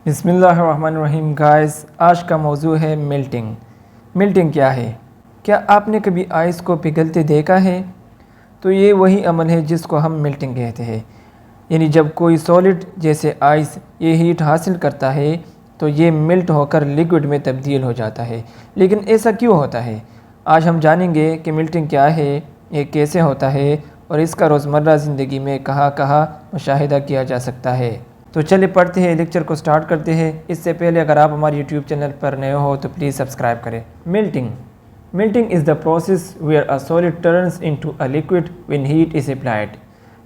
बिस्मिल्लाहिर्रहमानिर्रहीम गाइस, आज का मौजू है मेल्टिंग। मेल्टिंग क्या है? क्या आपने कभी आइस को पिघलते देखा है? तो ये वही अमल है जिसको हम मेल्टिंग कहते हैं। यानी जब कोई सॉलिड जैसे आइस ये हीट हासिल करता है तो ये मेल्ट होकर लिक्विड में तब्दील हो जाता है। लेकिन ऐसा क्यों होता है? आज हम जानेंगे कि मेल्टिंग क्या है, ये कैसे होता है और इसका रोज़मर्रा ज़िंदगी में कहाँ कहाँ मुशाहिदा किया जा सकता है। तो चलिए पढ़ते हैं, लेक्चर को स्टार्ट करते हैं। इससे पहले अगर आप हमारे यूट्यूब चैनल पर नए हो तो प्लीज़ सब्सक्राइब करें। Melting is the process where a solid turns into a liquid when heat is applied.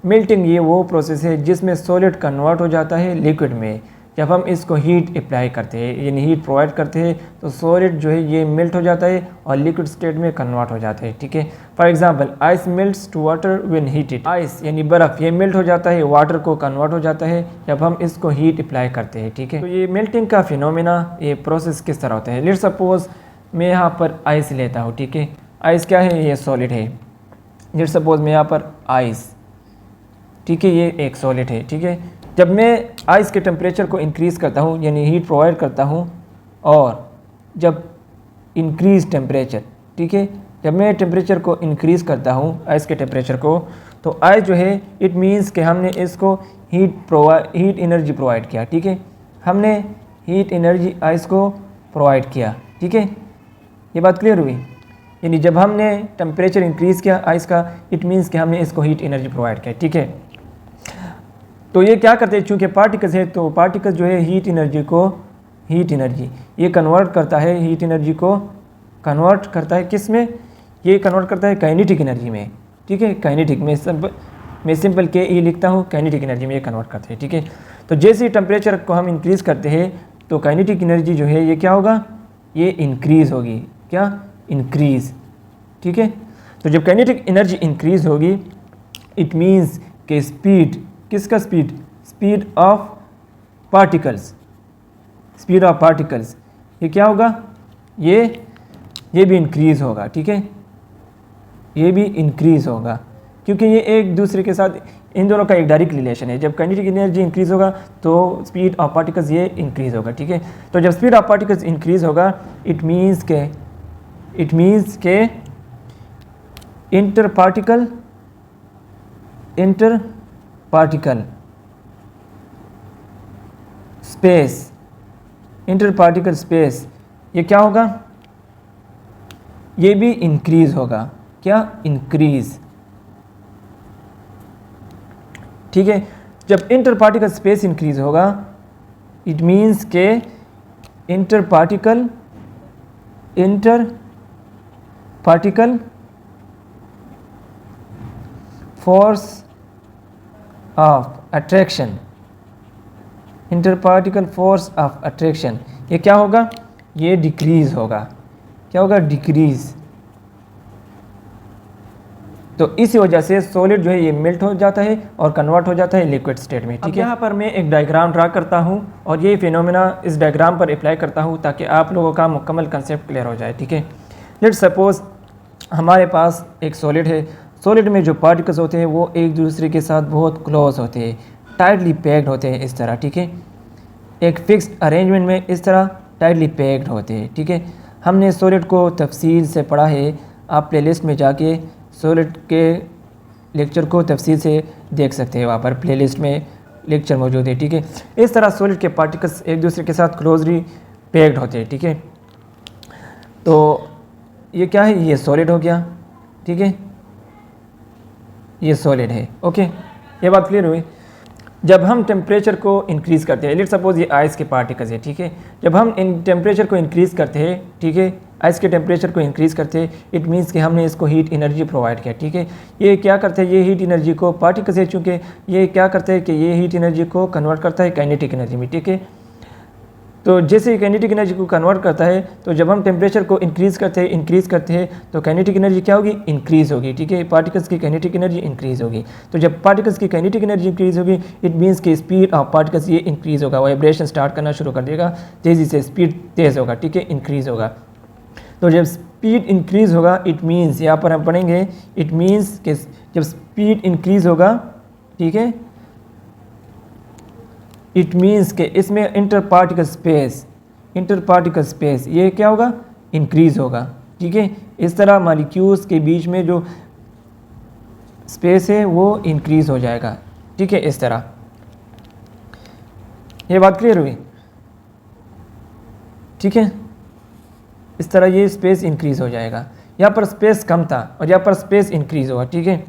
Melting ये वो प्रोसेस है जिसमें सॉलिड कन्वर्ट हो जाता है लिक्विड में जब हम इसको हीट अप्लाई करते हैं, यानी हीट प्रोवाइड करते हैं तो सॉलिड जो है ये मेल्ट हो जाता है और लिक्विड स्टेट में कन्वर्ट हो जाता है। ठीक है, for example ice melts to water when heated. Ice यानी बर्फ़ ये मेल्ट हो जाता है, वाटर को कन्वर्ट हो जाता है जब हम इसको हीट अप्लाई करते हैं। ठीक है, तो ये मेल्टिंग का फिनोमेना, ये प्रोसेस किस तरह होता है? लेट्स सपोज मैं यहाँ पर आइस लेता हूँ। ठीक है, आइस क्या है? ये सॉलिड है। लेट्स सपोज मैं यहाँ पर आइस, ठीक है, ये एक सॉलिड है। ठीक है, जब मैं आइस के टेम्परेचर को इंक्रीज़ करता हूँ यानी हीट प्रोवाइड करता हूँ और जब इंक्रीज़ टेम्परेचर, ठीक है, जब मैं टेम्परेचर को इंक्रीज़ करता हूँ आइस के टेम्परेचर को, तो आइस जो है इट मीन्स कि हमने इसको हीट एनर्जी प्रोवाइड किया। ठीक है, हमने हीट एनर्जी आइस को प्रोवाइड किया। ठीक है, ये बात क्लियर हुई? यानी जब हमने टेम्परेचर इंक्रीज़ किया आइस का, इट मीन्स कि हमने इसको हीट एनर्जी प्रोवाइड किया। ठीक है, तो ये क्या करते हैं, चूँकि पार्टिकल्स है तो पार्टिकल जो है हीट एनर्जी ये कन्वर्ट करता है, हीट एनर्जी को कन्वर्ट करता है किस में? ये कन्वर्ट करता है काइनेटिक एनर्जी में। ठीक है, काइनेटिक में सिंपल के ई लिखता हूँ, काइनेटिक एनर्जी में ये कन्वर्ट करते हैं। ठीक है, तो जैसे ही टेम्परेचर को हम इंक्रीज़ करते हैं तो काइनेटिक एनर्जी जो है ये क्या होगा? ये इंक्रीज़ होगी। क्या? इंक्रीज़। ठीक है, तो जब काइनेटिक एनर्जी इंक्रीज़ होगी इट मीन्स के स्पीड, किसका speed? Speed of particles, speed of particles ये क्या होगा? ये भी इंक्रीज़ होगा। ठीक है, ये भी इंक्रीज़ होगा क्योंकि ये एक दूसरे के साथ, इन दोनों का एक डायरेक्ट रिलेशन है। जब काइनेटिक एनर्जी इंक्रीज़ होगा तो स्पीड ऑफ पार्टिकल्स ये इंक्रीज़ होगा। ठीक है, तो जब स्पीड ऑफ पार्टिकल्स इंक्रीज़ होगा इट मीन्स के इंटर पार्टिकल स्पेस ये क्या होगा? ये भी इंक्रीज़ होगा। क्या? इंक्रीज़। ठीक है, जब इंटर पार्टिकल स्पेस इंक्रीज़ होगा इट मीन्स के inter particle force of attraction, interparticle force of attraction ये क्या होगा? ये डिक्रीज़ होगा। क्या होगा? डिक्रीज़। तो इसी वजह से सॉलिड जो है ये मेल्ट हो जाता है और कन्वर्ट हो जाता है लिक्विड स्टेट में। ठीक है, यहाँ पर मैं एक डायग्राम ड्रा करता हूँ और ये फिनोमेना इस डायग्राम पर अप्लाई करता हूँ ताकि आप लोगों का मुकम्मल कंसेप्ट क्लियर हो जाए। ठीक है, लेट्स सपोज हमारे पास एक सॉलिड है। सॉलिड में जो पार्टिकल्स होते हैं वो एक दूसरे के साथ बहुत क्लोज होते हैं, टाइटली पैक्ड होते हैं इस तरह। ठीक है, एक फिक्स्ड अरेंजमेंट में इस तरह टाइटली पैक्ड होते हैं। ठीक है, हमने सॉलिड को तफसील से पढ़ा है, आप प्लेलिस्ट में जाके सॉलिड के लेक्चर को तफसील से देख सकते हैं, वहाँ पर प्लेलिस्ट में लेक्चर मौजूद है। ठीक है, इस तरह सॉलिड के पार्टिकल्स एक दूसरे के साथ क्लोजली पैक्ड होते हैं। ठीक है, तो ये क्या है? ये सॉलिड हो गया। ठीक है, ये सॉलिड है। ओके, ये बात क्लियर हुई? जब हम टेम्परेचर को इंक्रीज़ करते हैं, लेट्स सपोज ये आइस के पार्टिकल्स है। ठीक है, जब हम इन टेम्परेचर को इंक्रीज़ करते हैं, ठीक है, आइस के टेम्परेचर को इंक्रीज़ करते हैं इट मीन्स कि हमने इसको हीट एनर्जी प्रोवाइड किया। ठीक है, ये क्या करते हैं? ये हीट एनर्जी को पार्टिकल्स है चूँकि ये क्या करते हैं कि ये हीट एनर्जी को कन्वर्ट करता है काइनेटिक एनर्जी में। ठीक है, तो जैसे काइनेटिक एनर्जी को कन्वर्ट करता है तो जब हम टेम्परेचर को इंक्रीज़ करते हैं तो काइनेटिक एनर्जी क्या होगी? इंक्रीज़ होगी। ठीक है, पार्टिकल्स की काइनेटिक एनर्जी इंक्रीज़ होगी। तो जब पार्टिकल्स की काइनेटिक एनर्जी इंक्रीज़ होगी इट मीन्स कि स्पीड ऑफ पार्टिकल्स ये इंक्रीज़ होगा, वाइब्रेशन स्टार्ट करना शुरू कर देगा, तेज़ी से स्पीड तेज़ होगा। ठीक है, इंक्रीज़ होगा। तो जब स्पीड इंक्रीज़ होगा इट मीन्स, यहाँ पर हम पढ़ेंगे, इट मीन्स कि जब स्पीड इंक्रीज़ होगा, ठीक है, इट मीन्स के इसमें इंटर पार्टिकल स्पेस ये क्या होगा, इंक्रीज़ होगा। ठीक है, इस तरह मॉलिक्यूल्स के बीच में जो स्पेस है वो इंक्रीज़ हो जाएगा। ठीक है, इस तरह ये बात क्लियर हुई। ठीक है, इस तरह ये स्पेस इंक्रीज़ हो जाएगा। यहाँ पर स्पेस कम था और यहाँ पर स्पेस इंक्रीज़ हुआ। ठीक है,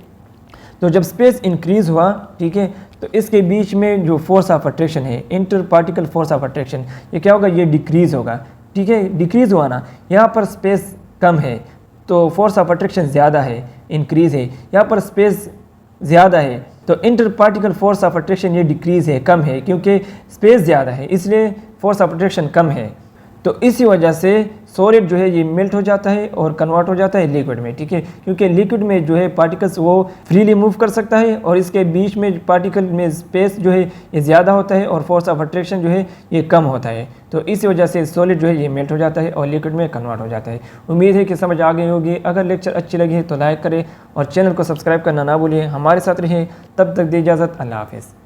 तो जब स्पेस इंक्रीज़ हुआ, ठीक है, तो इसके बीच में जो फोर्स ऑफ अट्रैक्शन है, inter particle force of attraction, ये क्या होगा, ये डिक्रीज़ होगा। ठीक है, डिक्रीज़ हुआ ना, यहाँ पर स्पेस कम है तो फोर्स ऑफ अट्रैक्शन ज़्यादा है, इंक्रीज़ है। यहाँ पर स्पेस ज़्यादा है तो inter particle force of attraction ये डिक्रीज़ है, कम है, क्योंकि स्पेस ज़्यादा है इसलिए फोर्स ऑफ अट्रैक्शन कम है। तो इसी वजह से सॉलिड जो है ये मेल्ट हो जाता है और कन्वर्ट हो जाता है लिक्विड में। ठीक है, क्योंकि लिक्विड में जो है पार्टिकल्स वो फ्रीली मूव कर सकता है और इसके बीच में पार्टिकल में स्पेस जो है ये ज़्यादा होता है और फोर्स ऑफ अट्रैक्शन जो है ये कम होता है। तो इसी वजह से सॉलिड जो है ये मेल्ट हो जाता है और लिक्विड में कन्वर्ट हो जाता है। उम्मीद है कि समझ आ गई होगी। अगर लेक्चर अच्छी लगी है तो लाइक करें और चैनल को सब्सक्राइब करना ना भूलिए। हमारे साथ रहिए, तब तक दी इजाज़त, अल्लाह हाफ़िज़।